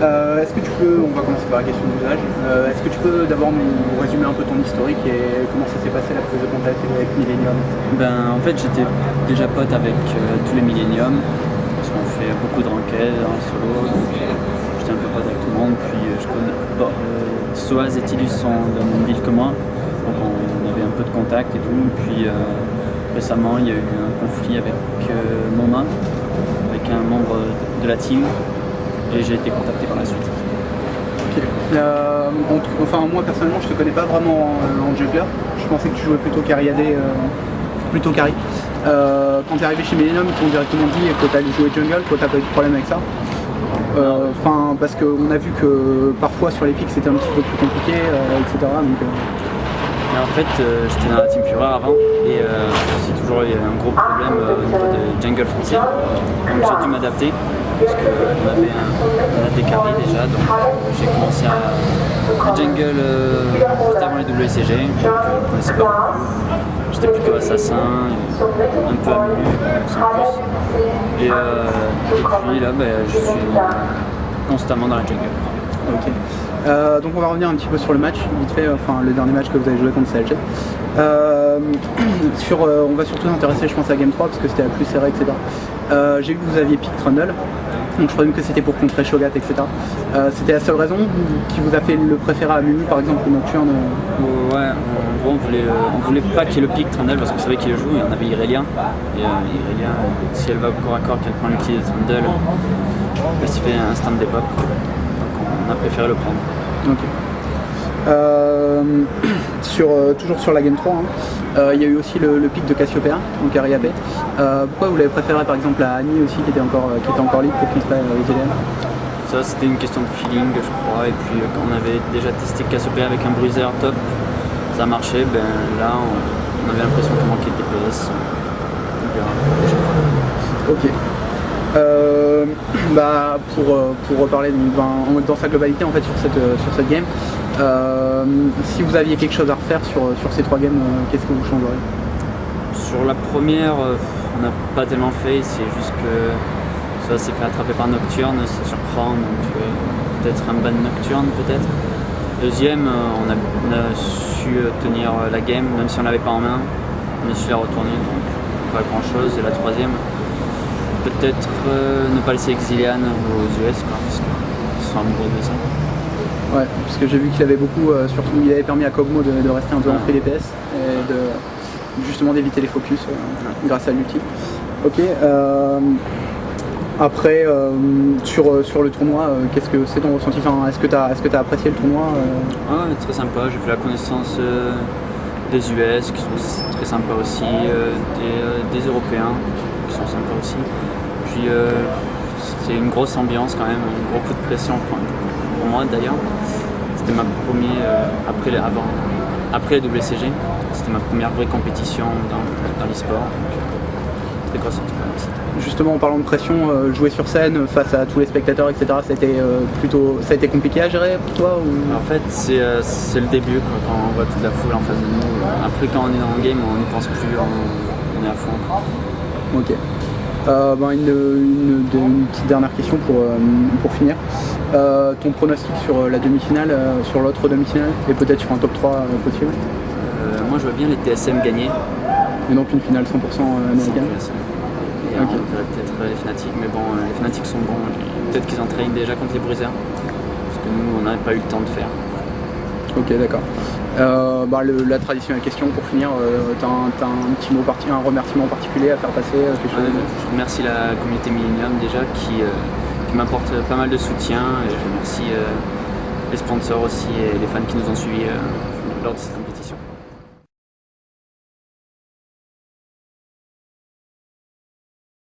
Est-ce que tu peux, on va commencer par la question d'usage, est-ce que tu peux d'abord nous résumer un peu ton historique et comment ça s'est passé la prise de contact avec Millennium? En fait, j'étais déjà pote avec tous les Millennium, parce qu'on fait beaucoup de ranked en solo, donc j'étais un peu pote avec tout le monde. Puis je connais Soaz et Tilus sont dans la même ville que moi, donc on avait un peu de contact et tout. Puis récemment, il y a eu un conflit avec Moma, avec un membre de la team. Et j'ai été contacté par la suite. Ok. Enfin, moi personnellement, je te connais pas vraiment en jungler. Je pensais que tu jouais plutôt carry AD, plutôt carry. Quand tu es arrivé chez Millennium, ils t'ont directement dit que tu allais jouer jungle, toi t'as pas eu de problème avec ça. Parce qu'on a vu que parfois sur les pics c'était un petit peu plus compliqué, etc. Mais en fait, j'étais dans la team Fureur avant et c'est toujours il y a un gros problème au niveau de jungle français. Donc j'ai dû m'adapter. Parce qu'on avait un AD carry déjà, donc j'ai commencé à jungle juste avant les WCG, donc je ne connaissais pas beaucoup. J'étais plutôt assassin, un peu amu, sans plus. Et puis là, je suis constamment dans la jungle. Ok. Donc on va revenir un petit peu sur le match, vite fait, enfin le dernier match que vous avez joué contre CLG. On va surtout s'intéresser je pense à Game 3 parce que c'était la plus serrée, etc. J'ai vu que vous aviez pick Trundle, donc je présume que c'était pour contrer Shogat, etc. C'était la seule raison qui vous a fait le préférer à Mumu par exemple ou Nocturne? Ouais, en gros on voulait pas qu'il y ait le pick Trundle parce qu'on savait qu'il le joue et on avait Irelia. Et Irelia, si elle va au corps à corps, qu'elle prend l'ulti de Trundle, elle se fait un stand d'époque. On a préféré le prendre. Ok. Toujours sur la Game 3, il y a eu aussi le pic de Cassiopeia, donc carry AP. Pourquoi vous l'avez préféré par exemple à Annie aussi qui était encore libre pour contrer les EDM? Ça c'était une question de feeling je crois, et puis quand on avait déjà testé Cassiopeia avec un bruiser top, ça marchait, là on avait l'impression qu'il manquait de DPS. On verra. Ok. Pour reparler dans sa globalité en fait sur cette game, si vous aviez quelque chose à refaire sur ces 3 games, qu'est-ce que vous changeriez? Sur la première, on n'a pas tellement fait, c'est juste que ça s'est fait attraper par Nocturne, ça surprend, donc peut-être un ban Nocturne peut-être. Deuxième, on a su tenir la game, même si on l'avait pas en main, on a su la retourner, donc pas grand chose. Et la troisième, peut-être ne pas laisser Exilian aux US parce qu'ils sont amoureux de ça. Ouais, parce que j'ai vu qu'il avait beaucoup, surtout il avait permis à Kog'Maw de rester un peu en free DPS et justement d'éviter les focus grâce à l'ulti. Ok. Après, sur le tournoi, qu'est-ce que c'est ton ressenti? Enfin, est-ce que tu as apprécié le tournoi? Très sympa, j'ai fait la connaissance des US qui sont très sympas aussi, des Européens qui sont sympas aussi. Puis c'est une grosse ambiance quand même, un gros coup de pression pour moi d'ailleurs. C'était ma première, après les WCG, c'était ma première vraie compétition dans l'e-sport. Très grosse expérience. Justement en parlant de pression, jouer sur scène face à tous les spectateurs, etc., ça a été compliqué à gérer pour toi ou... En fait c'est le début quoi, quand on voit toute la foule en face de nous. Après quand on est dans le game on n'y pense plus, on est à fond. Ok. Une petite dernière question pour finir. Ton pronostic sur la demi-finale, sur l'autre demi-finale et peut-être sur un top 3 possible? Moi je vois bien les TSM gagner. Et donc une finale 100% américaine? Et on verrait peut-être les Fnatic, mais bon, les Fnatic sont bons. Peut-être qu'ils entraînent déjà contre les Bruisers. Parce que nous on n'avait pas eu le temps de faire. Ok, d'accord. La traditionnelle question pour finir, t'as un petit mot un remerciement particulier à faire passer quelque chose? Je remercie la communauté Millennium déjà qui m'apporte pas mal de soutien, et je remercie les sponsors aussi et les fans qui nous ont suivis lors de cette compétition.